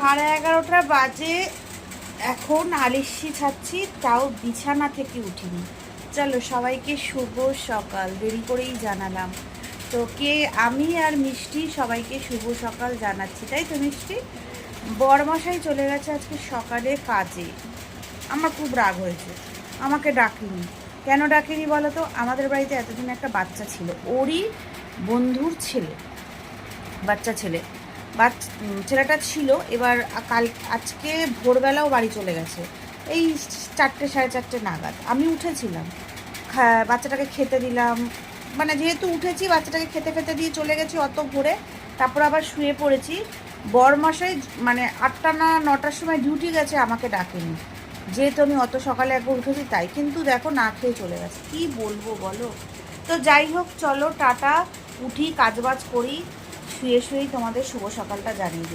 11:30 বাজে, এখন আলিশি ছাড়ছি, তাও বিছানা থেকে উঠিনি। চলো সবাইকে শুভ সকাল, দেরি করেই জানালাম। তো আমি আর মিষ্টি সবাইকে শুভ সকাল জানাচ্ছি, তাই তো মিষ্টি? বরমশাই চলে গেছে আজকে সকালে কাজে। আমার খুব রাগ হয়েছে, আমাকে ডাকেনি। কেন ডাকেনি বলো তো? আমাদের বাড়িতে এতদিন একটা বাচ্চা ছিল, ওরই বন্ধুর ছেলে, বাচ্চা ছেলে। ছেলেটা ছিল, এবার আজকে ভোরবেলাও বাড়ি চলে গেছে, এই 4টে 4:30 নাগাদ। আমি উঠেছিলাম, বাচ্চাটাকে খেতে দিলাম, মানে যেহেতু উঠেছি বাচ্চাটাকে খেতে খেতে দিয়ে চলে গেছি অত ভোরে। তারপর আবার শুয়ে পড়েছি। বরমশাই মানে 8টা না 9টার সময় ডিউটি গেছে, আমাকে ডাকেনি, যেহেতু আমি অত সকালে একবার উঠেছি তাই। কিন্তু দেখো না খেয়ে চলে গেছে, কি বলবো বলো? তো যাই হোক, চলো টাটা, উঠি কাজবাজ করি, শুয়ে শুয়েই তোমাদের শুভ সকালটা জানিয়ে দিলাম।